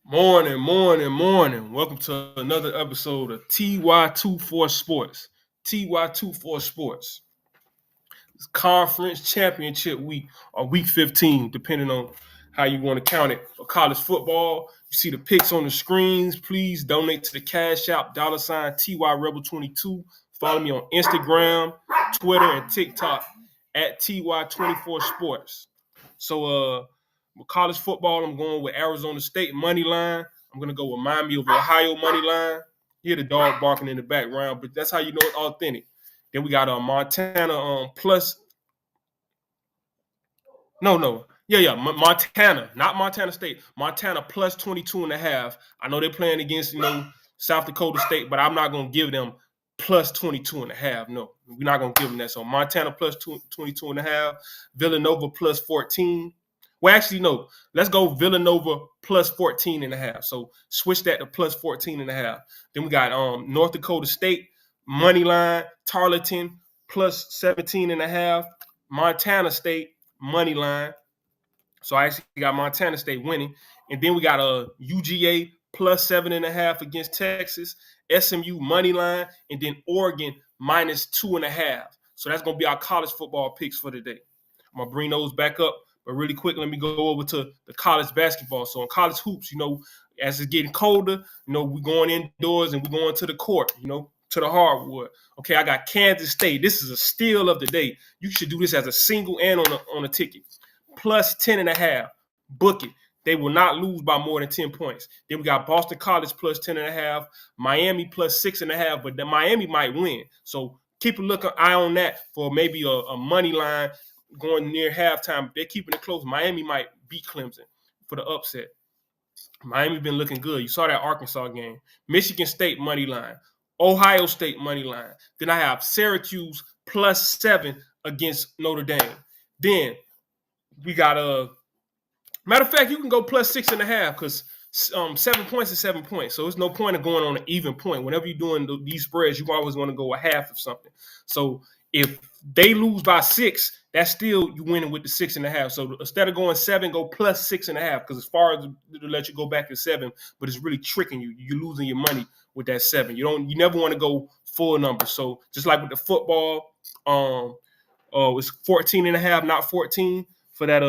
Morning, morning, morning. Welcome to another episode of TY24 Sports. TY24 Sports. It's Conference Championship Week or Week 15, depending on how you want to count it. For college football, you see the picks on the screens. Please donate to the Cash App, $TY Rebel 22. Follow me on Instagram, Twitter, and TikTok at TY24 Sports. So, with college football, I'm going with Arizona State money line. I'm going to go with Miami of Ohio money line. Hear the dog barking in the background, but that's how you know it's authentic. Then we got Montana plus. No. Yeah. Montana, not Montana State. Montana plus 22 and a half. I know they're playing against, South Dakota State, but I'm not going to give them plus 22 and a half. No, we're not going to give them that. So Montana plus 22 and a half. Villanova plus 14. Well, actually, no. Let's go Villanova plus 14 and a half. So switch that to plus 14 and a half. Then we got North Dakota State money line, Tarleton plus 17 and a half. Montana State money line. So I actually got Montana State winning. And then we got a UGA plus 7.5 against Texas, SMU money line, and then Oregon minus 2.5. So that's going to be our college football picks for today. I'm going to bring those back up. But really quick, let me go over to the college basketball. So in college hoops, as it's getting colder, we're going indoors and we're going to the court, to the hardwood. Okay, I got Kansas State. This is a steal of the day. You should do this as a single and on a ticket. Plus 10.5. Book it. They will not lose by more than 10 points. Then we got Boston College plus 10.5. Miami plus 6.5, but the Miami might win. So keep an eye on that for maybe a money line going near halftime. They're keeping it close. Miami might beat Clemson for the upset. Miami been looking good. You saw that Arkansas game. Michigan State money line. Ohio State money line. Then I have Syracuse plus 7 against Notre Dame. Then we got matter of fact, you can go plus 6.5 because 7 points is 7 points. So there's no point of going on an even point. Whenever you're doing these spreads, you always want to go a half of something. So if they lose by 6, that's still you winning with the 6.5. So instead of going 7, go plus 6.5 because as far as to let you go back to 7, but it's really tricking you. You're losing your money with that 7. You never want to go full numbers. So just like with the football, it's 14.5, not 14 for that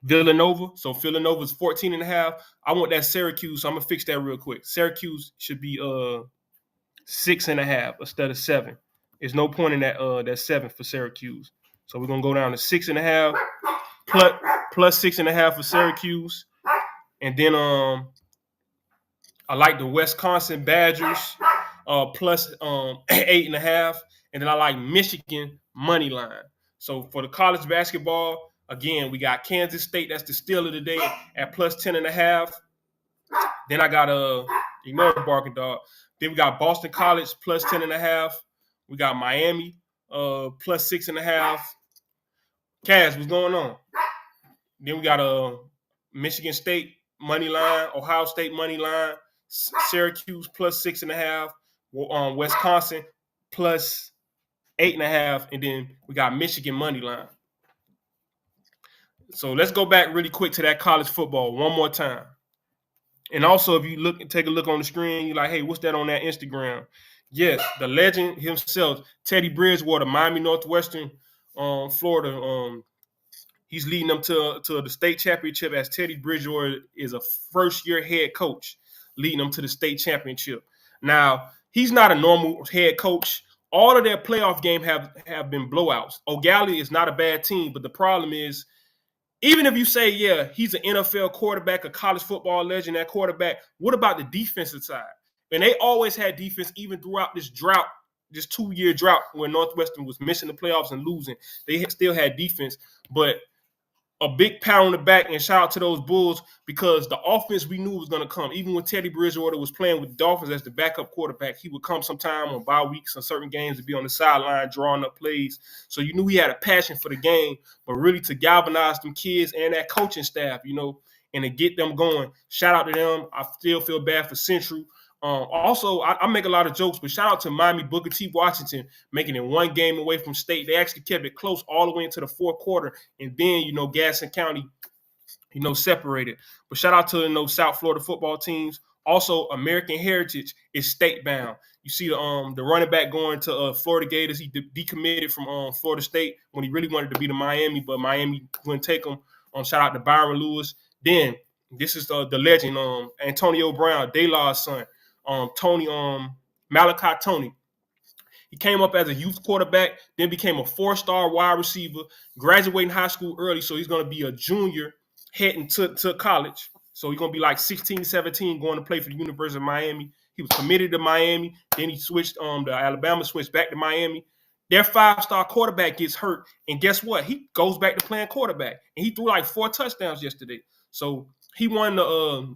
Villanova. So Villanova is 14.5. I want that Syracuse. So I'm gonna fix that real quick. Syracuse should be 6.5 instead of 7. There's no point in that 7 for Syracuse. So we're gonna go down to 6.5 plus 6.5 for Syracuse. And then I like the Wisconsin Badgers plus 8.5. And then I like Michigan money line. So for the college basketball, again, we got Kansas State. That's the steal of the day at plus 10.5. Then I got ignore the barking dog. Then we got Boston College plus 10.5. We got Miami plus 6.5. Kaz, what's going on? Then we got Michigan State money line, Ohio State money line, Syracuse plus 6.5, Wisconsin plus 8.5, and then we got Michigan money line. So let's go back really quick to that college football one more time. And also, if you take a look on the screen, you're like, hey, what's that on that Instagram? Yes, the legend himself, Teddy Bridgewater, Miami Northwestern, Florida. He's leading them to the state championship as Teddy Bridgewater is a first-year head coach, leading them to the state championship. Now, he's not a normal head coach. All of their playoff games have been blowouts. O'Galley is not a bad team, but the problem is, even if you say, yeah, he's an NFL quarterback, a college football legend, that quarterback, what about the defensive side? And they always had defense even throughout this drought, this 2-year drought where Northwestern was missing the playoffs and losing. They still had defense, but a big pat on the back and shout out to those Bulls because the offense we knew was going to come. Even when Teddy Bridgewater was playing with the Dolphins as the backup quarterback, he would come sometime on bye weeks on certain games to be on the sideline drawing up plays. So you knew he had a passion for the game, but really to galvanize them kids and that coaching staff, and to get them going. Shout out to them. I still feel bad for Central. Also, I make a lot of jokes, but shout out to Miami Booker T. Washington making it one game away from state. They actually kept it close all the way into the fourth quarter. And then, Gaston County separated. But shout out to South Florida football teams. Also, American Heritage is state bound. You see the running back going to Florida Gators. He decommitted from Florida State when he really wanted to be to Miami, but Miami wouldn't take him. Shout out to Byron Lewis. Then this is the legend, Antonio Brown, Dayla's son, Tony, Malachi Tony. He came up as a youth quarterback, then became a 4-star wide receiver, graduating high school early, so he's going to be a junior heading to college. So he's going to be like 16, 17 going to play for the University of Miami. He was committed to Miami. Then he switched to Alabama, switched back to Miami. Their 5-star quarterback gets hurt. And guess what? He goes back to playing quarterback. And he threw like 4 touchdowns yesterday. So he won the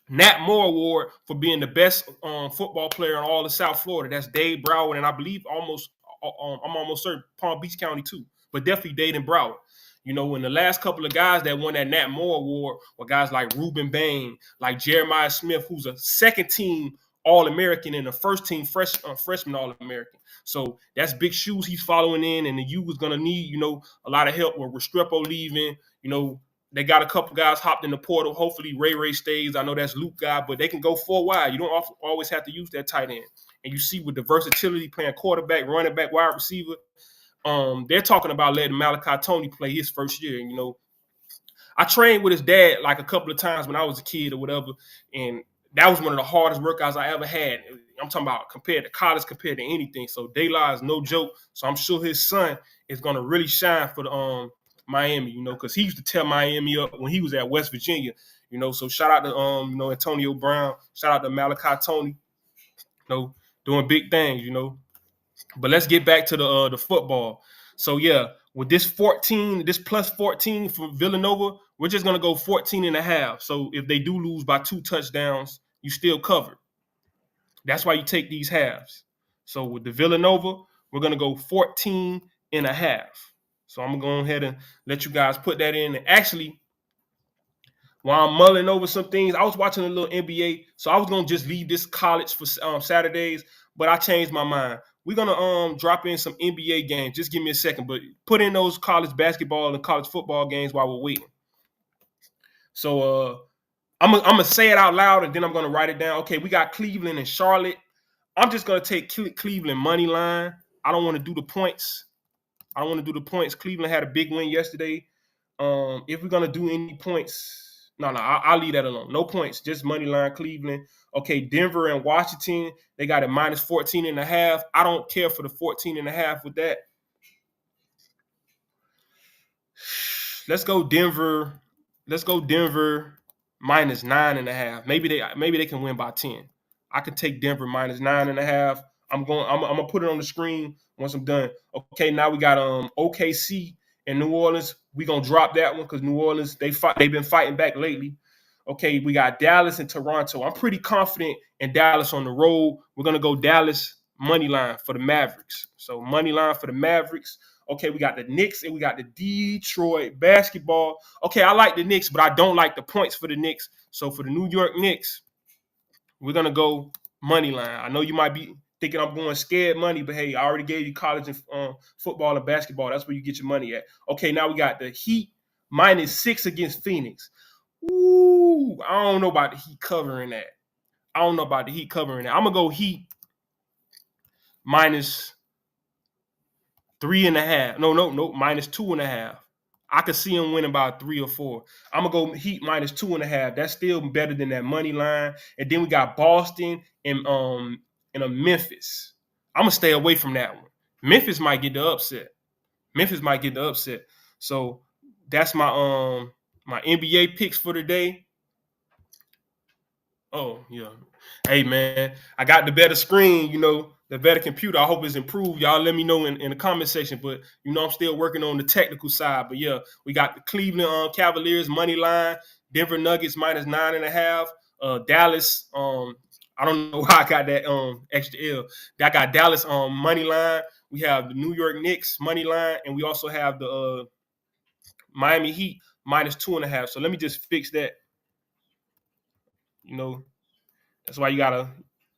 Nat Moore Award for being the best football player in all of South Florida. That's Dade, Broward, and I believe I'm almost certain Palm Beach County too, but definitely Dade and Broward. In the last couple of guys that won that Nat Moore Award were guys like Reuben Bain, like Jeremiah Smith, who's a second-team All-American and a first-team freshman All-American. So that's big shoes he's following in, and the U is going to need, a lot of help with Restrepo leaving. They got a couple guys hopped in the portal. Hopefully Ray stays. I know that's Luke guy, but they can go 4 wide. You don't always have to use that tight end. And you see with the versatility playing quarterback, running back, wide receiver, they're talking about letting Malachi Tony play his first year. I trained with his dad like a couple of times when I was a kid or whatever, and that was one of the hardest workouts I ever had. I'm talking about compared to college, compared to anything. So Dayla is no joke. So I'm sure his son is going to really shine for the Miami, because he used to tear Miami up when he was at West Virginia, So shout out to Antonio Brown, shout out to Malachi Tony, doing big things, But let's get back to the football. So yeah, with this plus 14 for Villanova, we're just gonna go 14 and a half. So if they do lose by 2 touchdowns, you still covered. That's why you take these halves. So with the Villanova, we're gonna go 14 and a half. So I'm going to go ahead and let you guys put that in. And actually, while I'm mulling over some things, I was watching a little NBA. So I was going to just leave this college for Saturdays, but I changed my mind. We're going to drop in some NBA games. Just give me a second, but put in those college basketball and college football games while we're waiting. So I'm going to say it out loud, and then I'm going to write it down. Okay, we got Cleveland and Charlotte. I'm just going to take Cleveland money line. I don't want to do the points. Cleveland had a big win yesterday. If we're going to do any points, I'll leave that alone. No points, just money line Cleveland. Okay, Denver and Washington, they got it minus 14 and a half. I don't care for the 14 and a half with that. Let's go Denver minus 9 and a half. Maybe they can win by 10. I could take Denver minus 9 and a half. I'm gonna put it on the screen once I'm done. Okay, now we got OKC and New Orleans. We're gonna drop that one because New Orleans, they've been fighting back lately. Okay, we got Dallas and Toronto. I'm pretty confident in Dallas on the road. We're gonna go Dallas money line for the Mavericks. So money line for the Mavericks. Okay, we got the Knicks and we got the Detroit basketball. Okay, I like the Knicks, but I don't like the points for the Knicks. So for the New York Knicks, we're gonna go money line. I know you might be thinking I'm going scared money, but hey, I already gave you college and football and basketball. That's where you get your money at. Okay, now we got the Heat minus 6 against Phoenix. Ooh, I don't know about the Heat covering that. I'm gonna go Heat minus 3.5. No, minus 2.5. I could see them winning by 3 or 4. I'm gonna go Heat minus 2.5. That's still better than that money line. And then we got Boston and a Memphis. I'm gonna stay away from that one. Memphis might get the upset. So that's my my NBA picks for today. Oh yeah. Hey man, I got the better screen, the better computer. I hope it's improved. Y'all let me know in the comment section. But I'm still working on the technical side. But yeah, we got the Cleveland Cavaliers money line, Denver Nuggets minus 9.5, Dallas. I don't know how I got that extra L. I got Dallas money line. We have the New York Knicks money line, and we also have the Miami Heat minus 2.5. So let me just fix that. That's why you gotta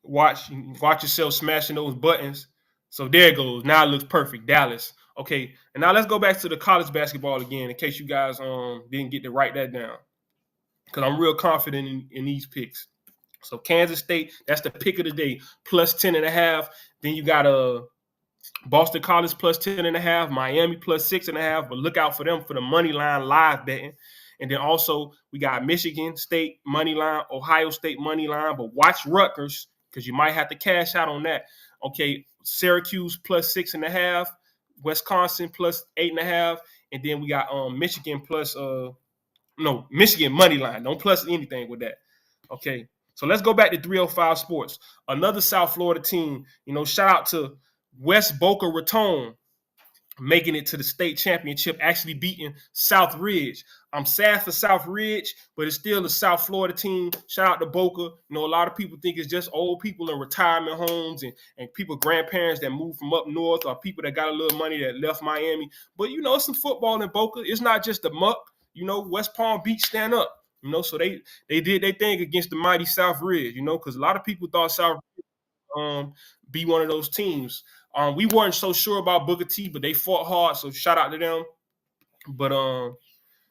watch yourself smashing those buttons. So there it goes. Now it looks perfect. Dallas Okay, and now let's go back to the college basketball again, in case you guys didn't get to write that down, because I'm real confident in these picks. So Kansas State, that's the pick of the day, plus 10.5. Then you got Boston College plus 10.5, Miami plus 6.5. But look out for them for the money line live betting. And then also we got Michigan State money line, Ohio State money line. But watch Rutgers, because you might have to cash out on that. Okay, Syracuse plus 6.5, Wisconsin plus 8.5, and then we got Michigan plus Michigan money line. Don't plus anything with that. Okay. So let's go back to 305 Sports. Another South Florida team, shout out to West Boca Raton making it to the state championship, actually beating South Ridge. I'm sad for South Ridge, but it's still a South Florida team. Shout out to Boca. A lot of people think it's just old people in retirement homes and people, grandparents that moved from up north, or people that got a little money that left Miami. But, it's some football in Boca. It's not just the muck. West Palm Beach stand up. So they did their thing against the mighty South Ridge, because a lot of people thought South Ridge be one of those teams. We weren't so sure about Booker T, but they fought hard, so shout out to them. But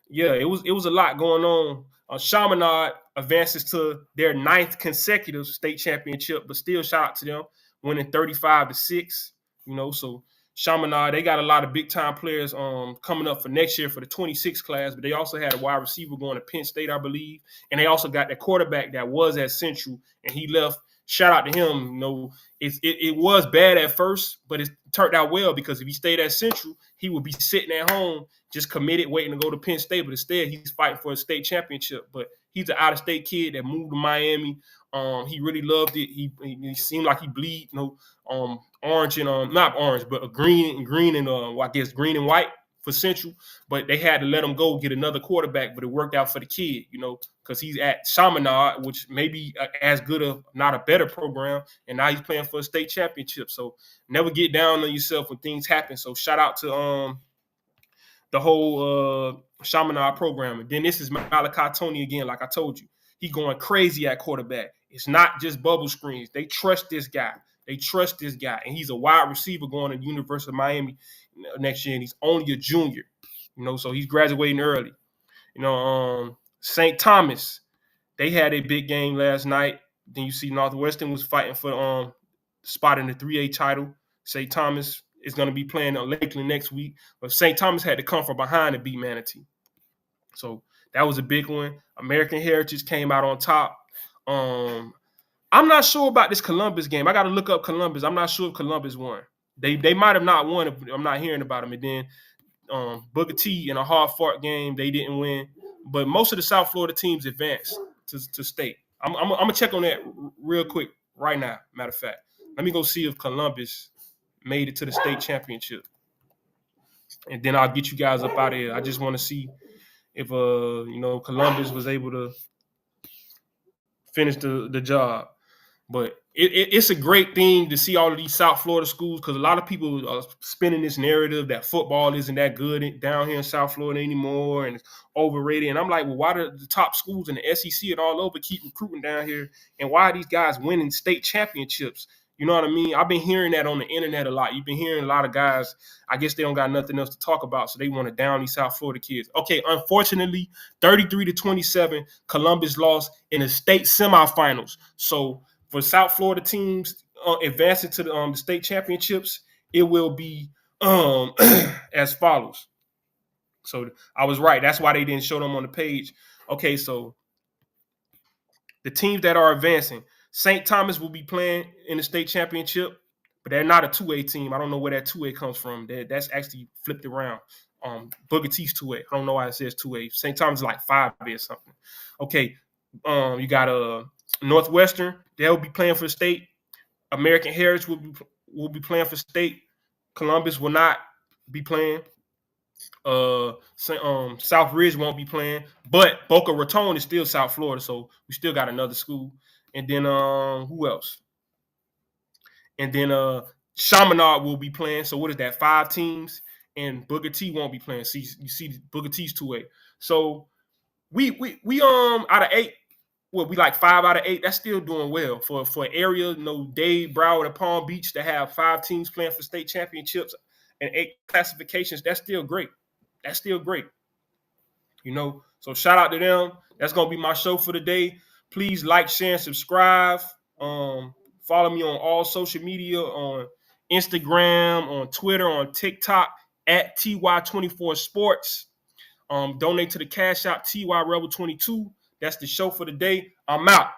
yeah, it was a lot going on. Chaminade advances to their 9th consecutive state championship, but still shout out to them, winning 35-6. So Chaminade, they got a lot of big time players coming up for next year for the 26 class, but they also had a wide receiver going to Penn State, I believe, and they also got that quarterback that was at Central and he left. Shout out to him. It was bad at first, but it turned out well, because if he stayed at Central, he would be sitting at home, just committed, waiting to go to Penn State. But instead, he's fighting for a state championship. But he's an out-of-state kid that moved to Miami. He really loved it. He seemed like he bleed, orange and not orange, but green and I guess green and white for Central. But they had to let him go get another quarterback, but it worked out for the kid, because he's at Chaminade, which may be as good of, not a better program, and now he's playing for a state championship. So never get down on yourself when things happen. So shout out to the whole Chaminade program. And then this is Malachi Tony again, like I told you. He going crazy at quarterback. It's not just bubble screens. They trust this guy. And he's a wide receiver going to the University of Miami next year, and he's only a junior, so he's graduating early. St. Thomas, they had a big game last night. Then you see Northwestern was fighting for spot in the 3A title. St. Thomas is going to be playing on Lakeland next week, but St. Thomas had to come from behind to beat Manatee. So that was a big one. American Heritage came out on top. I'm not sure about this Columbus game. I got to look up Columbus. I'm not sure if Columbus won. They might have not won. I'm not hearing about them. And then Booker T in a hard-fought game, they didn't win. But most of the South Florida teams advanced to state. I'm going to check on that real quick right now, matter of fact. Let me go see if Columbus made it to the state championship. And then I'll get you guys up out of here. I just want to see if Columbus was able to finish the job. But it's a great thing to see all of these South Florida schools, because a lot of people are spinning this narrative that football isn't that good down here in South Florida anymore and it's overrated. And I'm like, well, why do the top schools in the SEC and all over keep recruiting down here? And why are these guys winning state championships? You know what I mean? I've been hearing that on the internet a lot. You've been hearing a lot of guys, I guess they don't got nothing else to talk about, so they want to down these South Florida kids. Okay, unfortunately, 33-27, Columbus lost in the state semifinals. So for South Florida teams advancing to the state championships, it will be as follows. So I was right. That's why they didn't show them on the page. Okay, so the teams that are advancing, St. Thomas will be playing in the state championship, but they're not a 2A team. I don't know where that 2A comes from. That's actually flipped around. Booker T's 2A. I don't know why it says 2A. St. Thomas is like 5A or something. Okay, you got Northwestern. They'll be playing for the state. American Heritage will be playing for state. Columbus will not be playing. South Ridge won't be playing, but Boca Raton is still South Florida, so we still got another school. And then who else? And then Chaminade will be playing. So what is that? 5 teams, and Booker T won't be playing. See, you see Booker T's 2A. So we out of 8. Well, we like 5 out of 8. That's still doing well for area. Dade, Broward, and Palm Beach to have 5 teams playing for state championships and 8 classifications. That's still great. That's still great. You know, so shout out to them. That's gonna be my show for the day. Please like, share, and subscribe. Follow me on all social media, on Instagram, on Twitter, on TikTok at TY24 Sports. Donate to the Cash App TY Rebel 22. That's the show for the day. I'm out.